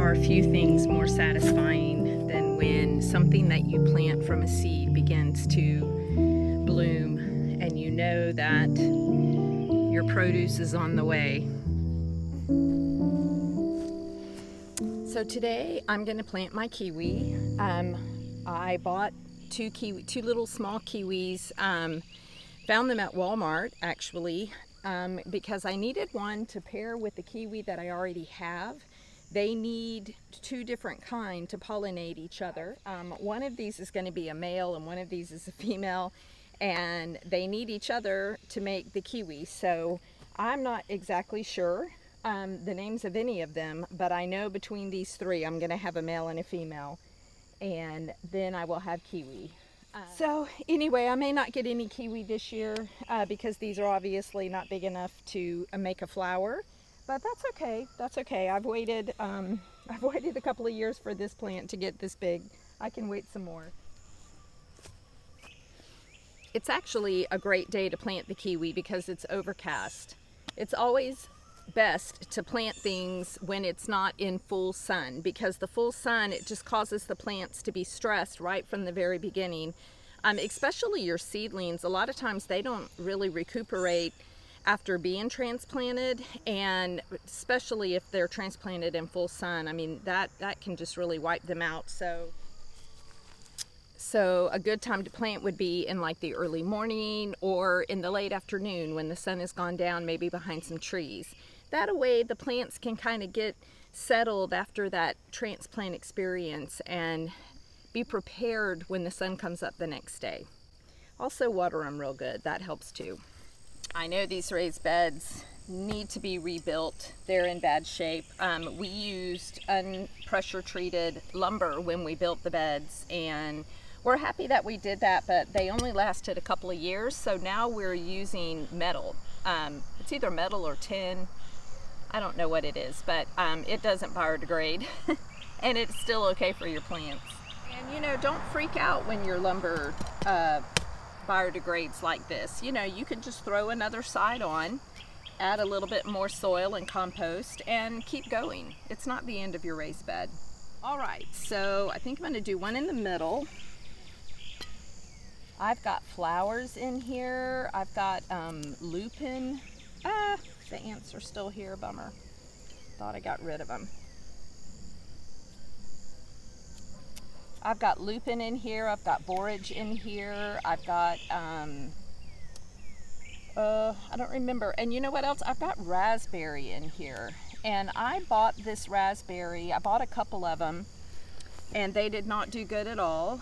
are few things more satisfying than when something that you plant from a seed begins to bloom and you know that your produce is on the way. So today I'm going to plant my kiwi. I bought two little small kiwis, found them at Walmart actually, because I needed one to pair with the kiwi that I already have. They need two different kinds to pollinate each other. One of these is going to be a male and one of these is a female, and they need each other to make the kiwi. So I'm not exactly sure the names of any of them, but I know between these three I'm going to have a male and a female, and then I will have kiwi. So anyway, I may not get any kiwi this year because these are obviously not big enough to make a flower, but that's okay. That's okay. I've waited a couple of years for this plant to get this big. I can wait some more. It's actually a great day to plant the kiwi because it's overcast. It's always best to plant things when it's not in full sun, because the full sun, it just causes the plants to be stressed right from the very beginning. Especially your seedlings, a lot of times they don't really recuperate after being transplanted, and especially if they're transplanted in full sun, I mean that can just really wipe them out. So a good time to plant would be in like the early morning or in the late afternoon when the sun has gone down, maybe behind some trees. That way the plants can kind of get settled after that transplant experience and be prepared when the sun comes up the next day. Also water them real good, that helps too. I know these raised beds need to be rebuilt. They're in bad shape. We used unpressure treated lumber when we built the beds, and we're happy that we did that, but they only lasted a couple of years. So now we're using metal. It's either metal or tin. I don't know what it is, but it doesn't biodegrade and it's still okay for your plants. And you know, don't freak out when your lumber biodegrades like this. You know, you can just throw another side on, add a little bit more soil and compost, and keep going. It's not the end of your raised bed. All right, so I think I'm gonna do one in the middle. I've got flowers in here. I've got lupin. The ants are still here, bummer. Thought I got rid of them. I've got lupin in here. I've got borage in here. I've got, I don't remember. And you know what else? I've got raspberry in here. And I bought this raspberry. I bought a couple of them, and they did not do good at all.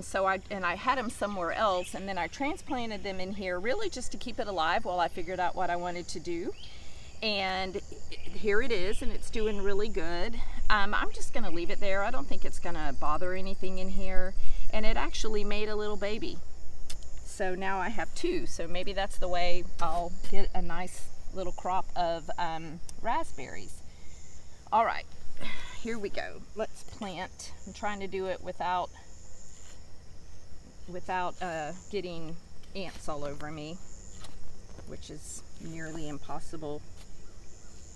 So I had them somewhere else, and then I transplanted them in here really just to keep it alive while I figured out what I wanted to do. And here it is, and it's doing really good. I'm just gonna leave it there. I don't think it's gonna bother anything in here. And it actually made a little baby. So now I have two, so maybe that's the way I'll get a nice little crop of raspberries. All right. Here we go. Let's plant. I'm trying to do it without getting ants all over me, which is nearly impossible.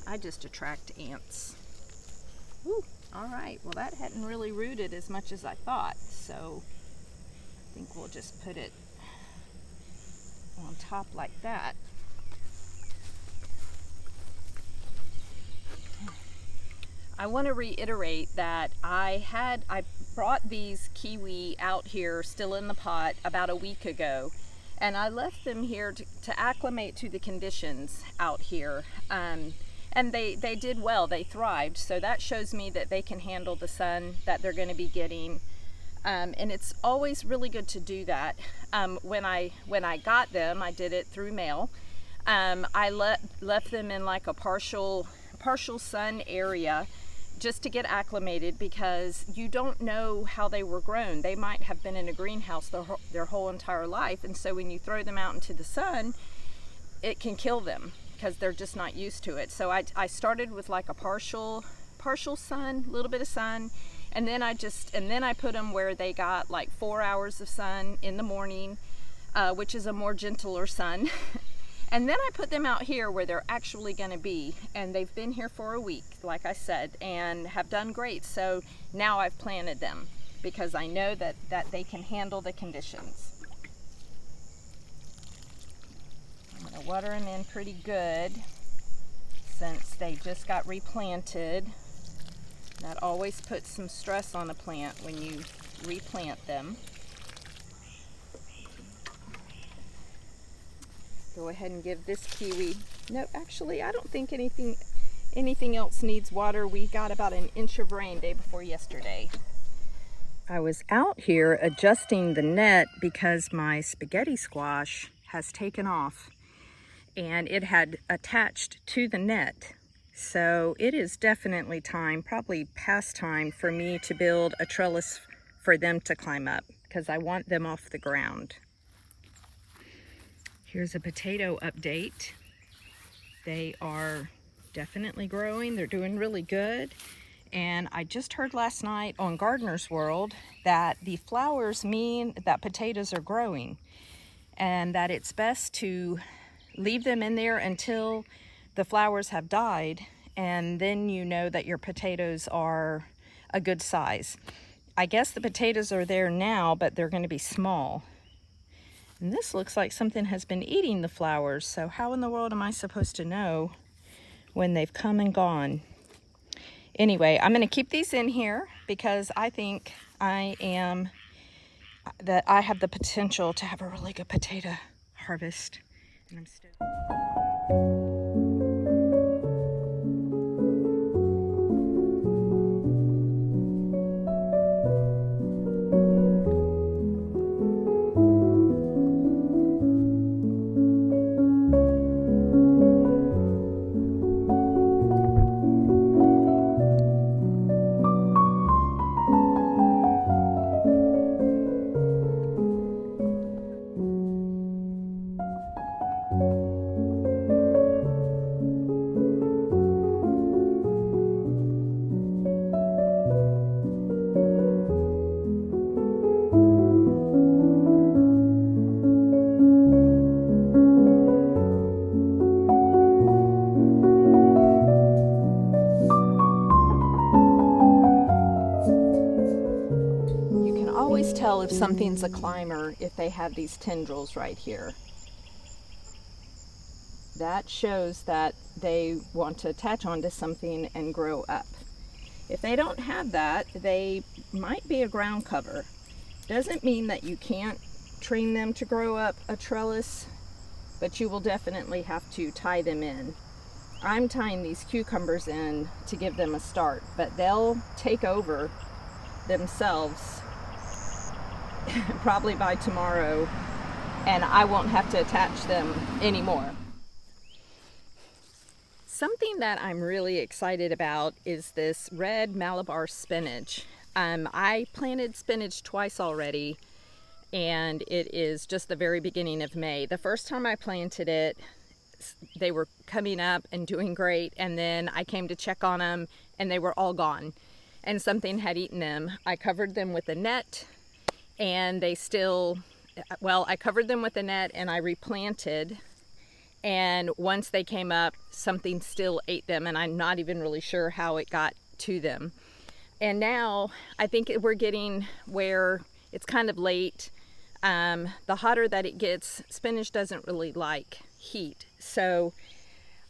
I just attract ants. Woo. All right, well that hadn't really rooted as much as I thought, so I think we'll just put it on top like that. I want to reiterate that I brought these kiwi out here still in the pot about a week ago, and I left them here to acclimate to the conditions out here, and they did well. They thrived, so that shows me that they can handle the sun that they're going to be getting, and it's always really good to do that. When I got them, I did it through mail. I left them in like a partial sun area just to get acclimated, because you don't know how they were grown. They might have been in a greenhouse their whole entire life, and so when you throw them out into the sun, it can kill them because they're just not used to it. So I started with like a partial sun, a little bit of sun, and then I put them where they got like 4 hours of sun in the morning, which is a more gentler sun. And then I put them out here where they're actually going to be, and they've been here for a week, like I said, and have done great. So now I've planted them because I know that they can handle the conditions. I'm going to water them in pretty good since they just got replanted. That always puts some stress on a plant when you replant them. Go ahead and give this kiwi, no, actually I don't think anything else needs water. We got about an inch of rain day before yesterday. I was out here adjusting the net because my spaghetti squash has taken off and it had attached to the net. So it is definitely time, probably past time, for me to build a trellis for them to climb up because I want them off the ground. Here's a potato update. They are definitely growing. They're doing really good. And I just heard last night on Gardener's World that the flowers mean that potatoes are growing and that it's best to leave them in there until the flowers have died, and then you know that your potatoes are a good size. I guess the potatoes are there now, but they're going to be small. And this looks like something has been eating the flowers, so how in the world am I supposed to know when they've come and gone? Anyway, I'm going to keep these in here because I think I have the potential to have a really good potato harvest. And I'm still... tell if something's a climber if they have these tendrils right here. That shows that they want to attach onto something and grow up. If they don't have that, they might be a ground cover. Doesn't mean that you can't train them to grow up a trellis, but you will definitely have to tie them in. I'm tying these cucumbers in to give them a start, but they'll take over themselves probably by tomorrow, and I won't have to attach them anymore. Something that I'm really excited about is this red Malabar spinach. I planted spinach twice already, and it is just the very beginning of May. The first time I planted it, they were coming up and doing great, and then I came to check on them and they were all gone and something had eaten them. I covered them with a net and they still, well, I covered them with a net and I replanted, and once they came up, something still ate them, and I'm not even really sure how it got to them. And now I think we're getting where it's kind of late. The hotter that it gets, spinach doesn't really like heat. So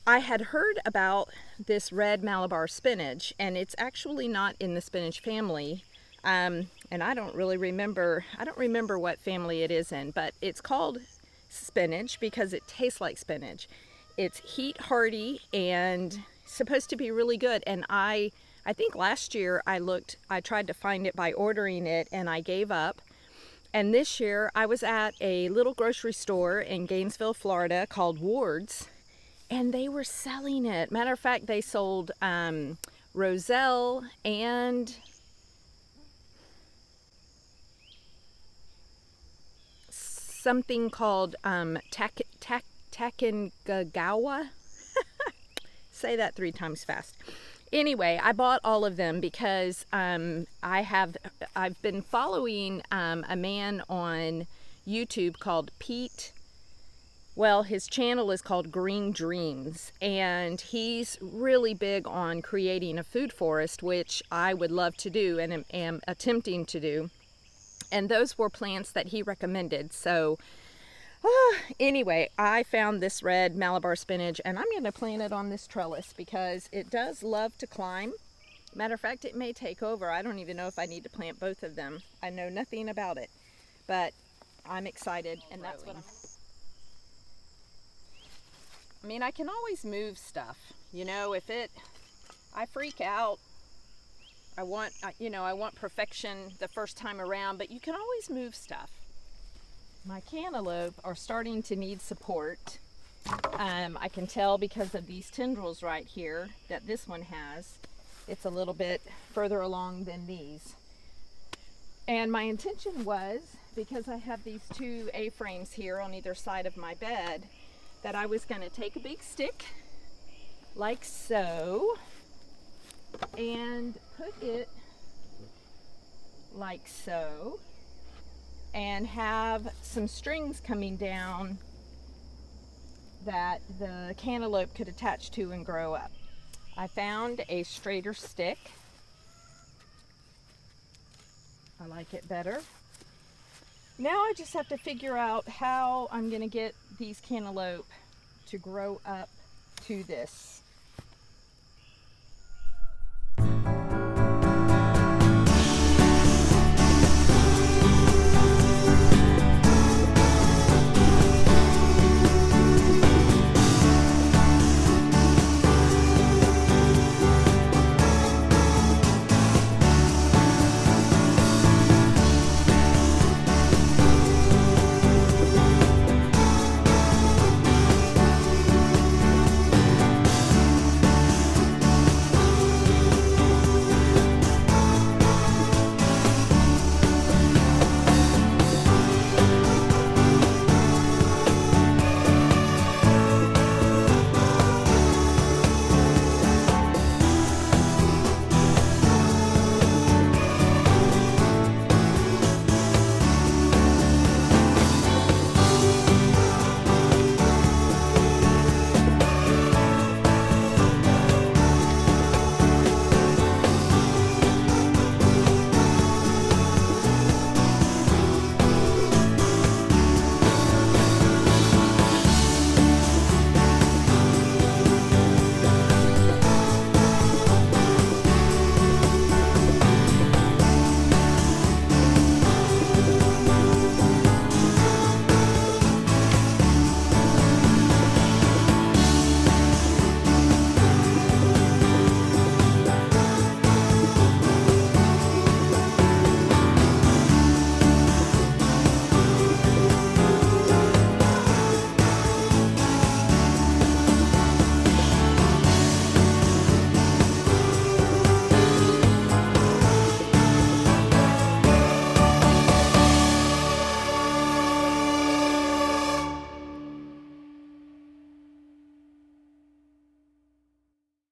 I had heard about this red Malabar spinach, and it's actually not in the spinach family. And I don't remember what family it is in, but it's called spinach because it tastes like spinach. It's heat hardy and supposed to be really good. And I think last year I tried to find it by ordering it and I gave up. And this year I was at a little grocery store in Gainesville, Florida called Ward's, and they were selling it. Matter of fact, they sold Roselle and something called Takengagawa. Say that 3 times fast. Anyway, I bought all of them because I've been following a man on YouTube called Pete Well, his channel is called Green Dreams, and he's really big on creating a food forest, which I would love to do and am attempting to do. And those were plants that he recommended. So anyway, I found this red Malabar spinach, and I'm going to plant it on this trellis because it does love to climb. Matter of fact, it may take over. I don't even know if I need to plant both of them. I know nothing about it, but I'm excited, and that's what I mean, I can always move stuff. You know, I freak out. I want perfection the first time around, but you can always move stuff. My cantaloupe are starting to need support. I can tell because of these tendrils right here that this one has. It's a little bit further along than these. And my intention was, because I have these two A-frames here on either side of my bed, that I was going to take a big stick like so and put it like so and have some strings coming down that the cantaloupe could attach to and grow up. I found a straighter stick. I like it better. Now I just have to figure out how I'm going to get these cantaloupe to grow up to this.